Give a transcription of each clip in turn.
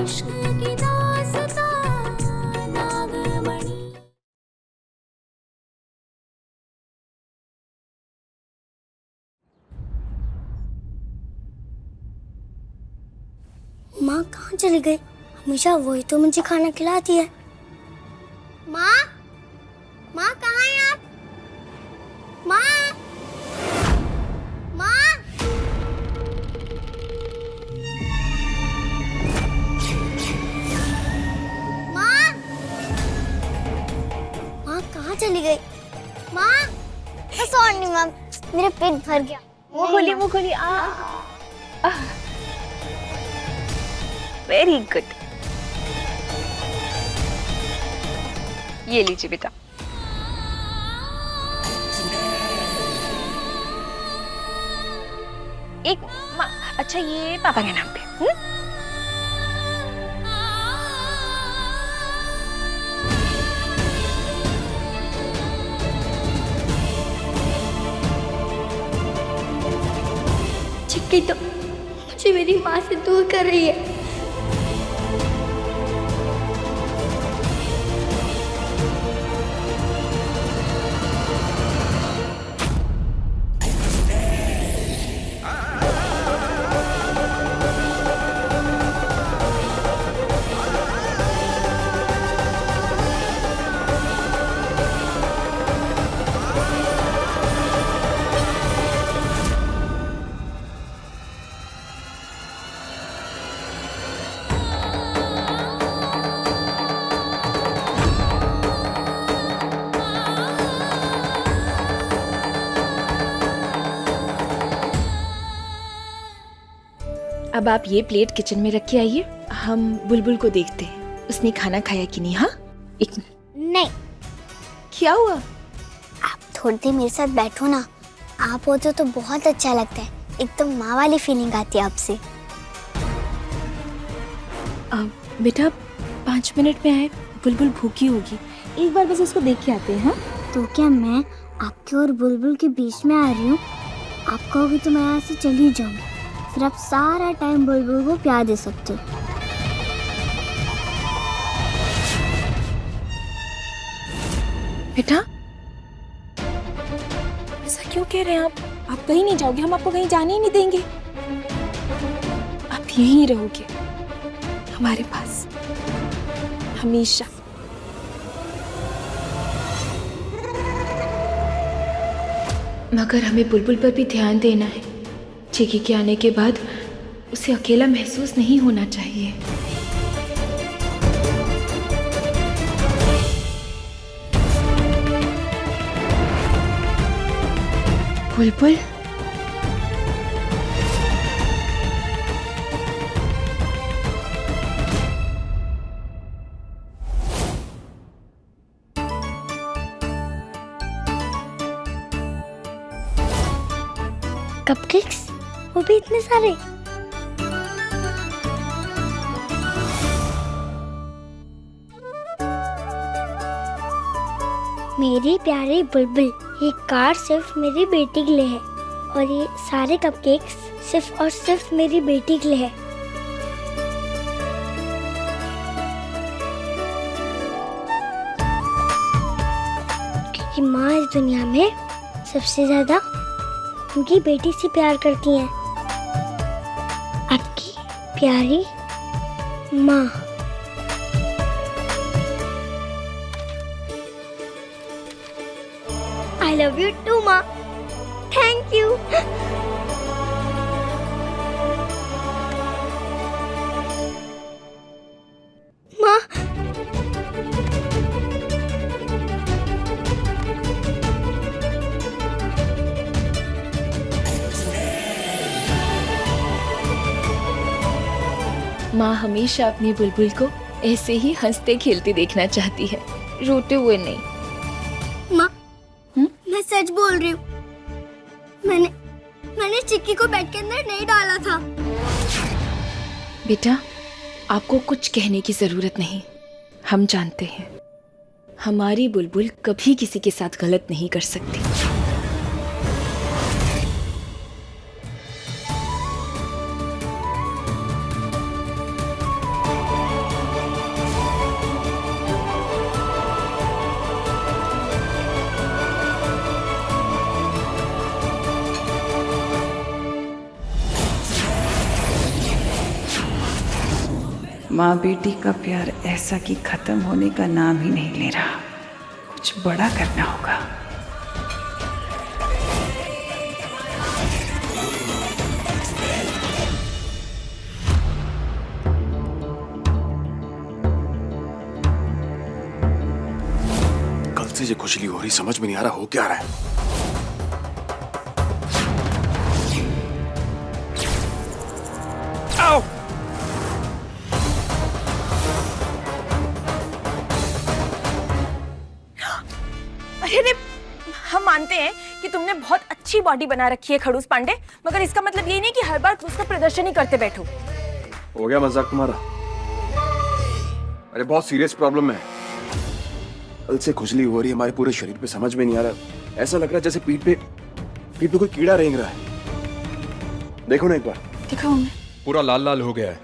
इश्क की दास्तां नागमणि। माँ कहाँ चली गई? हमेशा वही तो मुझे खाना खिलाती है। माँ, माँ कहाँ हैं आप? माँ, माँ, माँ, माँ कहाँ चली गई? माँ, सॉरी मैम, मेरा पेट भर गया। मुँह खोली वेरी गुड। ये लीजिए बेटा। अच्छा ये पापा के नाम पे। चिक्की तो मुझे मेरी माँ से दूर कर रही है। अब आप ये प्लेट किचन में रख के आइए, हम बुलबुल को देखते हैं उसने खाना खाया कि नहीं। हाँ एक नहीं, क्या हुआ? आप थोड़ी देर मेरे साथ बैठो ना। आप होते तो बहुत अच्छा लगता है, एकदम माँ वाली फीलिंग आती है आपसे। बेटा 5 मिनट में आए, बुलबुल भूखी होगी, एक बार बस उसको देख के आते हैं। हाँ तो क्या मैं आपके और बुलबुल के बीच में आ रही हूँ? आप कहोगे तो मैं यहाँ से चली जाऊंगी, फिर आप सारा टाइम बुलबुल को प्यार दे सकते हो। बेटा ऐसा क्यों कह रहे हैं आप कहीं नहीं जाओगे, हम आपको कहीं जाने ही नहीं देंगे। आप यहीं रहोगे हमारे पास हमेशा। मगर हमें बुलबुल पर भी ध्यान देना है। चिकी के आने के बाद उसे अकेला महसूस नहीं होना चाहिए। बुलबुल कपकेक्स, वो भी इतने सारे। मेरी प्यारी बुलबुल, ये कार्ड सिर्फ मेरी बेटी के लिए है और ये सारे कपकेक्स सिर्फ और सिर्फ मेरी बेटी के लिए है। क्योंकि माँ इस दुनिया में सबसे ज्यादा उनकी बेटी से प्यार करती हैं। आपकी प्यारी माँ। I love you too, माँ। Thank you. माँ, माँ हमेशा अपनी बुलबुल को ऐसे ही हंसते खेलते देखना चाहती है, रोते हुए नहीं। माँ, मैं सच बोल रही हूँ। मैंने चिक्की को बेड के अंदर नहीं डाला था। बेटा आपको कुछ कहने की जरूरत नहीं, हम जानते हैं हमारी बुलबुल कभी किसी के साथ गलत नहीं कर सकती। माँ बेटी का प्यार ऐसा कि खत्म होने का नाम ही नहीं ले रहा। कुछ बड़ा करना होगा। कल से ये खुजली हो रही, समझ में नहीं आ रहा हो क्या रहा है। आओ! अरे रे, हम मानते हैं कि तुमने बहुत अच्छी बॉडी बना रखी है खड़ूस पांडे, मगर इसका मतलब ये नहीं कि हर बार उसका प्रदर्शन ही करते बैठो। हो गया मजाक तुम्हारा? अरे बहुत सीरियस प्रॉब्लम है। कल से खुजली हो रही है हमारे पूरे शरीर पे, समझ में नहीं आ रहा। ऐसा लग रहा है जैसे पीठ पे कोई कीड़ा रेंग रहा है। देखो ना एक बार। दिखाओ मैं। पूरा लाल लाल हो गया है।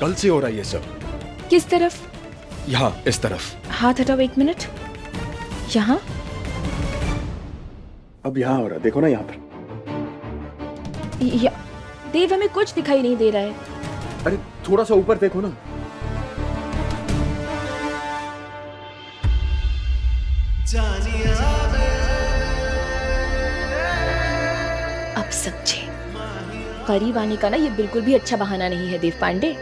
कल से हो रहा है ये सब। किस तरफ? यहाँ, इस तरफ। हाथ हटाओ 1 मिनट। यहाँ? अब यहाँ हो रहा है, देखो ना यहाँ पर। देव, हमें कुछ दिखाई नहीं दे रहा है। अरे थोड़ा सा ऊपर देखो ना। अब समझे, करीब आने का ना ये बिल्कुल भी अच्छा बहाना नहीं है देव पांडे।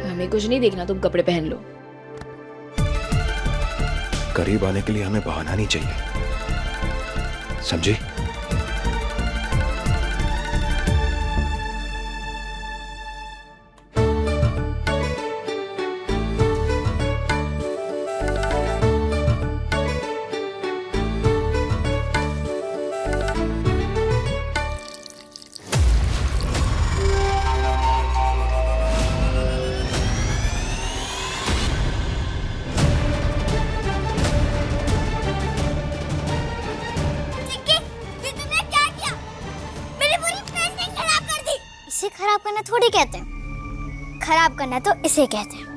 हमें कुछ नहीं देखना, तुम कपड़े पहन लो। करीब आने के लिए हमें बहाना नहीं चाहिए, समझी? इसे खराब करना थोड़ी कहते हैं, खराब करना तो इसे कहते हैं।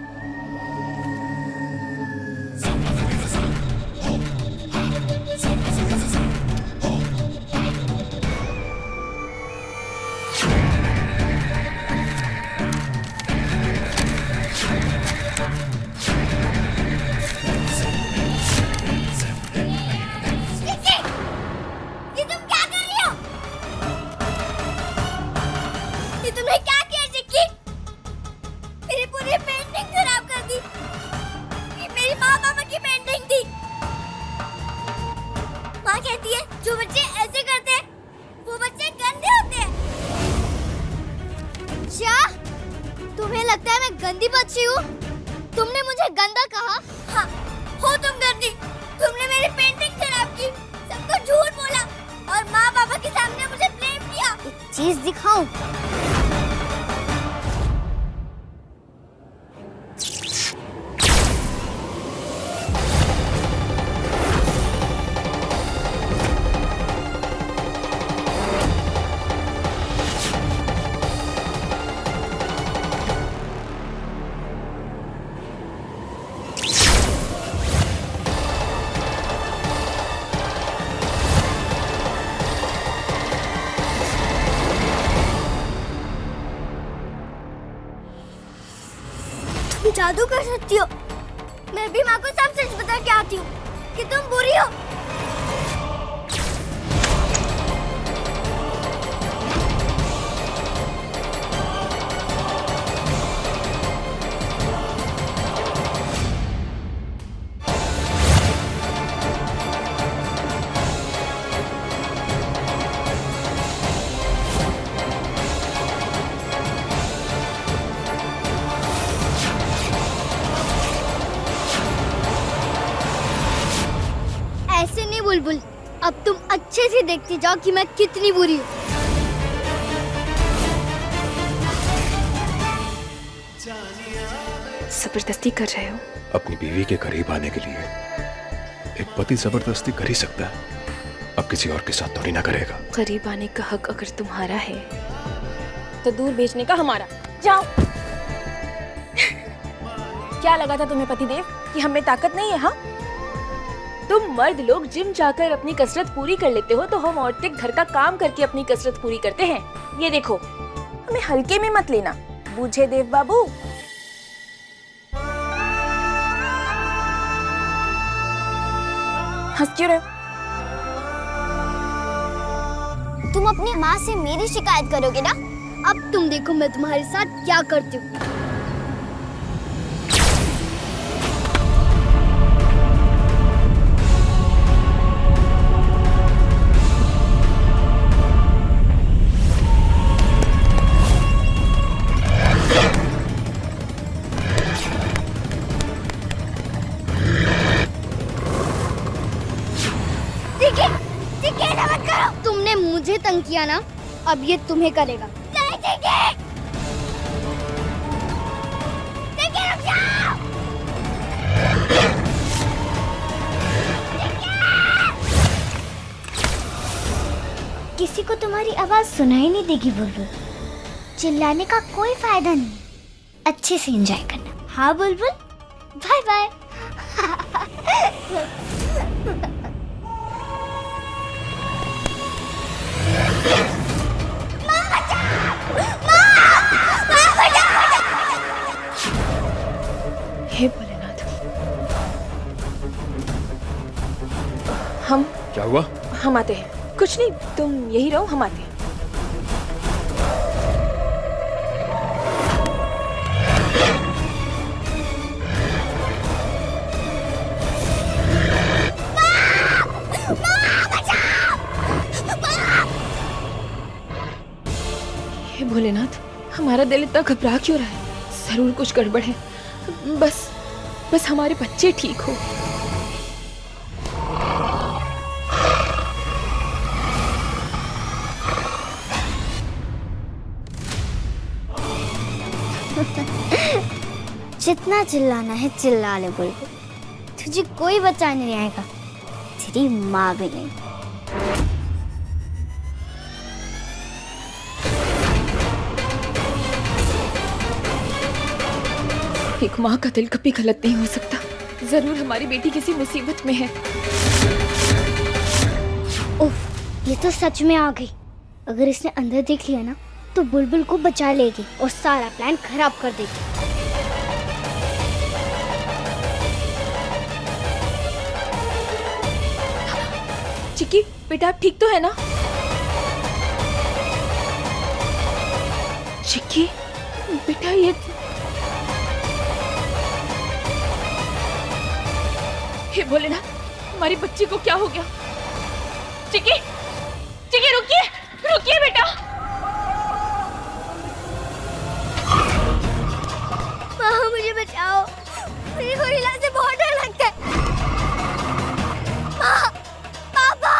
जो बच्चे ऐसे करते हैं वो बच्चे गंदे होते हैं। क्या तुम्हें लगता है मैं गंदी बच्ची हूँ? तुमने मुझे गंदा कहा? हाँ, हो तुम गंदी। तुमने मेरी पेंटिंग खराब की, सबको झूठ बोला और माँ पापा के सामने मुझे ब्लेम किया। एक चीज दिखाऊं? जादू कर सकती हो। मैं भी माँ को सब सच बता के आती हूँ कि तुम बुरी हो। ऐसे नहीं बुलबुल, अब तुम अच्छे से देखती जाओ कि मैं कितनी बुरी हूँ। जबरदस्ती कर रहे हो? अपनी बीवी के करीब आने के लिए एक पति जबरदस्ती कर ही सकता है, अब किसी और के साथ थोड़ी ना करेगा। करीब आने का हक अगर तुम्हारा है तो दूर भेजने का हमारा। जाओ। क्या लगा था तुम्हें पतिदेव कि हमें ताकत नहीं है? हाँ, तुम मर्द लोग जिम जाकर अपनी कसरत पूरी कर लेते हो, तो हम औरतें घर का काम करके अपनी कसरत पूरी करते हैं। ये देखो, हमें हल्के में मत लेना, बूझे देव बाबू। हंस क्यों रहे हो? तुम अपनी माँ से मेरी शिकायत करोगे ना? अब तुम देखो मैं तुम्हारे साथ क्या करती हूँ। तुमने मुझे तंग किया ना, अब ये तुम्हें करेगा। नहीं रुक जाओ। किसी को तुम्हारी आवाज सुनाई नहीं देगी बुलबुल। चिल्लाने का कोई फायदा नहीं, अच्छे से एंजॉय करना। हाँ बुलबुल, बाय बाय। हे भोलेनाथ, हम क्या हुआ? हम आते हैं। कुछ नहीं, तुम यही रहो, हम आते हैं। हे भोलेनाथ, हमारा दिल इतना घबरा क्यों रहा है? जरूर कुछ गड़बड़ है। बस हमारे बच्चे ठीक हो। जितना चिल्लाना है चिल्ला ले बुलबुल, तुझे कोई बचाने नहीं आएगा, तेरी माँ भी नहीं। एक माँ का दिल कभी गलत नहीं हो सकता। जरूर हमारी बेटी किसी मुसीबत में है। उफ, ये तो सच में आ गई। अगर इसने अंदर देख लिया ना तो बुलबुल को बचा लेगी और सारा प्लान खराब कर देगी। चिक्की बेटा, आप ठीक तो है ना? चिक्की बेटा, ये हे भोलेनाथ, हमारी बच्ची को क्या हो गया? चिक्की चिक्की, रुकिए रुकिए बेटा। माँ मुझे बचाओ, मुझे गोरिल्ला से बहुत डर लगता है। माँ, पापा।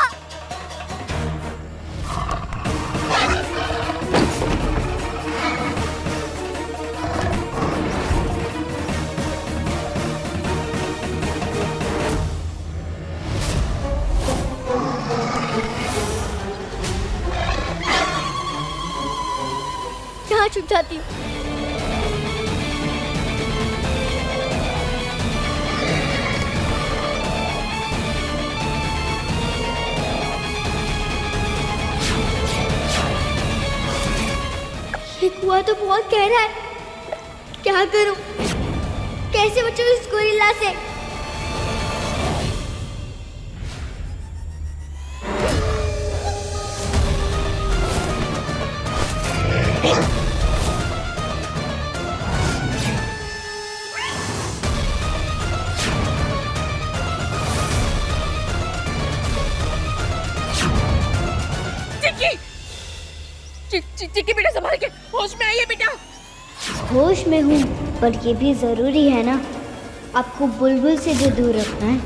यहाँ छुप जाती हूँ। ये कुआं तो बहुत गहरा है, क्या करूं? कैसे बचूं इस गोरिल्ला से? चिक्की बेटा, संभाल के, होश में आइए बेटा। होश में हूँ, पर ये भी जरूरी है ना, आपको बुलबुल से जो दूर रखना है।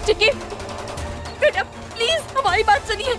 चिक्की बेटा, प्लीज हमारी बात सुनिए।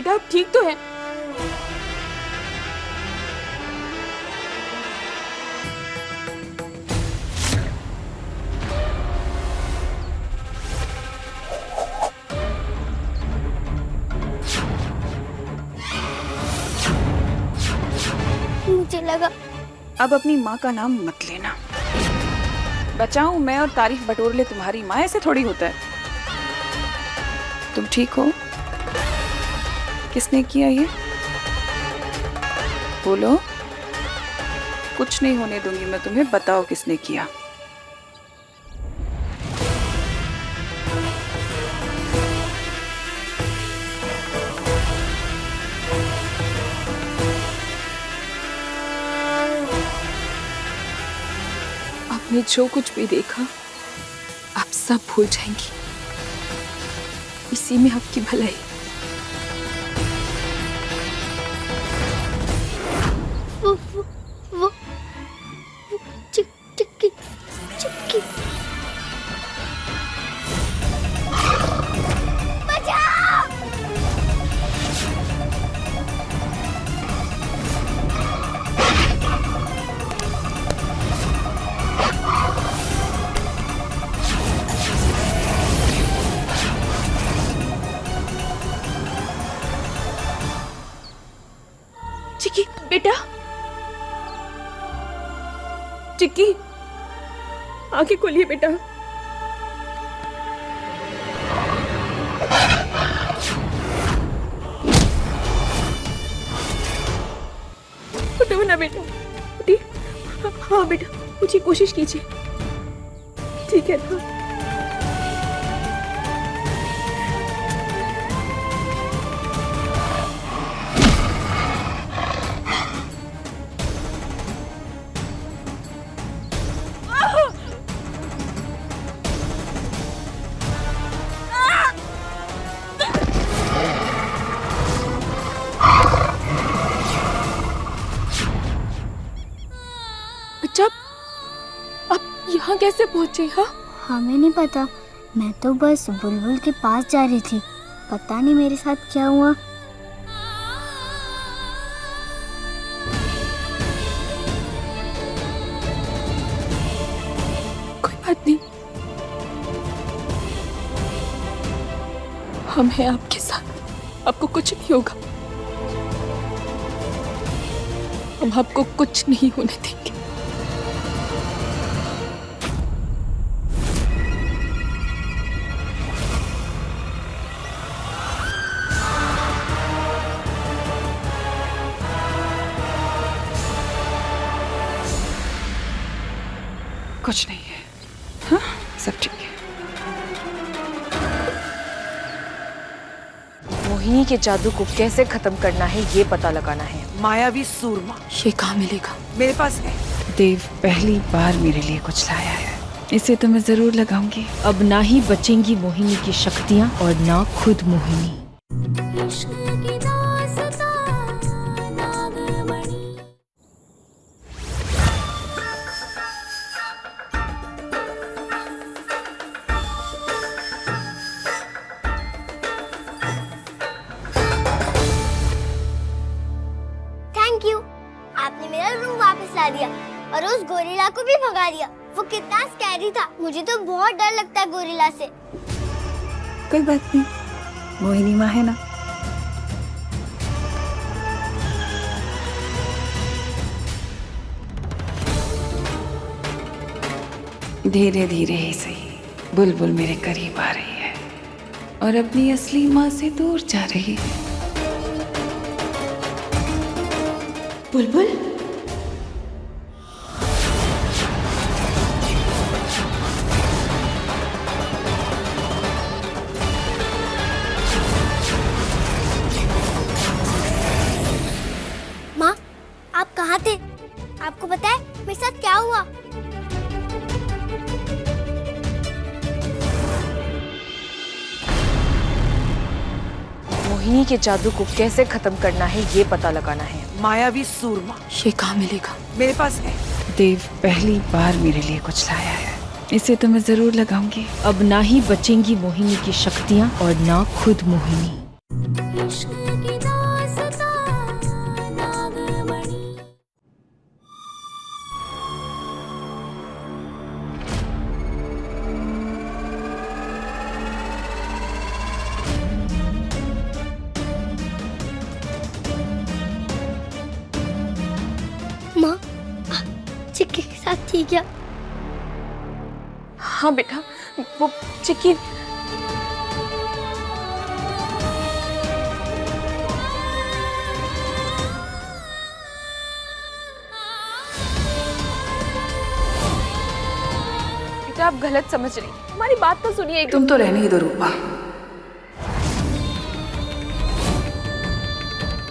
बेटा आप ठीक तो है? मुझे लगा अब अपनी माँ का नाम मत लेना। बचाऊं मैं और तारीफ बटोर ले तुम्हारी माँ, ऐसे थोड़ी होता है। तुम ठीक हो? किसने किया ये? बोलो। कुछ नहीं होने दूंगी मैं तुम्हें, बताओ किसने किया। आपने जो कुछ भी देखा आप सब भूल जाएंगी, इसी में आपकी भलाई। वो चिक्की बचाओ! चिक्की बेटा, चिक्की आंखें खोलिए बेटा। उठो ना बेटा, उठिए। हाँ बेटा मुझे कोशिश कीजिए, ठीक है ना? अच्छा आप यहाँ कैसे पहुंचे? हाँ हमें नहीं पता, मैं तो बस बुलबुल के पास जा रही थी, पता नहीं मेरे साथ क्या हुआ। कोई बात नहीं, हम हैं आपके साथ, आपको कुछ नहीं होगा, हम आपको कुछ नहीं होने देंगे। कुछ नहीं है, हाँ सब ठीक है। मोहिनी के जादू को कैसे खत्म करना है ये पता लगाना है। मायावी सूरमा ये कहाँ मिलेगा? मेरे पास है। देव पहली बार मेरे लिए कुछ लाया है, इसे तो मैं जरूर लगाऊंगी। अब ना ही बचेंगी मोहिनी की शक्तियाँ और ना खुद मोहिनी। इश्क की दास्तां नागमणि। थैंक यू, आपने मेरा रूम वापस ला दिया और उस गोरिल्ला को भी भगा दिया। वो कितना स्कैरी था, मुझे तो बहुत डर लगता है गोरिल्ला से। कोई बात नहीं, मोहिनी माँ है ना। धीरे धीरे ही सही बुलबुल मेरे करीब आ रही है और अपनी असली माँ से दूर जा रही है। बुलबुल माँ आप कहाँ थे? आपको पता है मेरे साथ क्या हुआ? मोहिनी के जादू को कैसे खत्म करना है ये पता लगाना है। मायावी सूरमा ये कहाँ मिलेगा? मेरे पास है। देव पहली बार मेरे लिए कुछ लाया है, इसे तो मैं जरूर लगाऊंगी। अब ना ही बचेंगी मोहिनी की शक्तियाँ और ना खुद मोहिनी। इश्क की थी क्या? हाँ बेटा, वो चिक्की बेटा आप गलत समझ रही हैं। हमारी बात तो सुनिए। तुम तो रहने ही दो रूपा।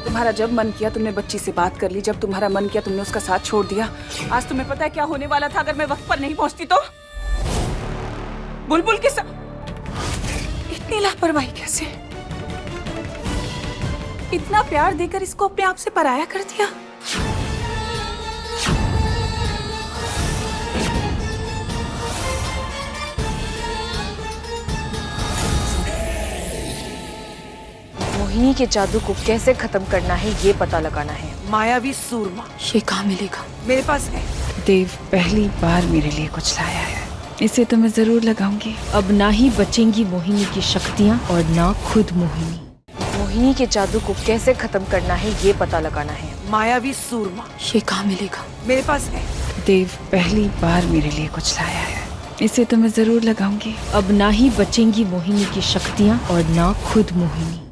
तुम्हारा जब मन किया तुमने बच्ची से बात कर ली, जब तुम्हारा मन किया तुमने उसका साथ छोड़ दिया। आज तुम्हें पता है क्या होने वाला था अगर मैं वक्त पर नहीं पहुंचती तो? बुलबुल के साथ इतनी लापरवाही कैसे? इतना प्यार देकर इसको अपने आप से पराया कर दिया। मोहिनी के जादू को कैसे खत्म करना है ये पता लगाना है। मायावी सूरमा ये कहाँ मिलेगा? मेरे पास है। देव पहली बार मेरे लिए कुछ लाया है, इसे तो मैं जरूर लगाऊंगी। अब ना ही बचेंगी मोहिनी की शक्तियाँ और ना खुद मोहिनी। मोहिनी के जादू को कैसे खत्म करना है ये पता लगाना है। मायावी सूरमा ये कहाँ मिलेगा? मेरे पास है। देव पहली बार मेरे लिए कुछ लाया है, इसे तो मैं जरूर लगाऊंगी। अब ना ही बचेंगी मोहिनी की शक्तियाँ और ना खुद मोहिनी।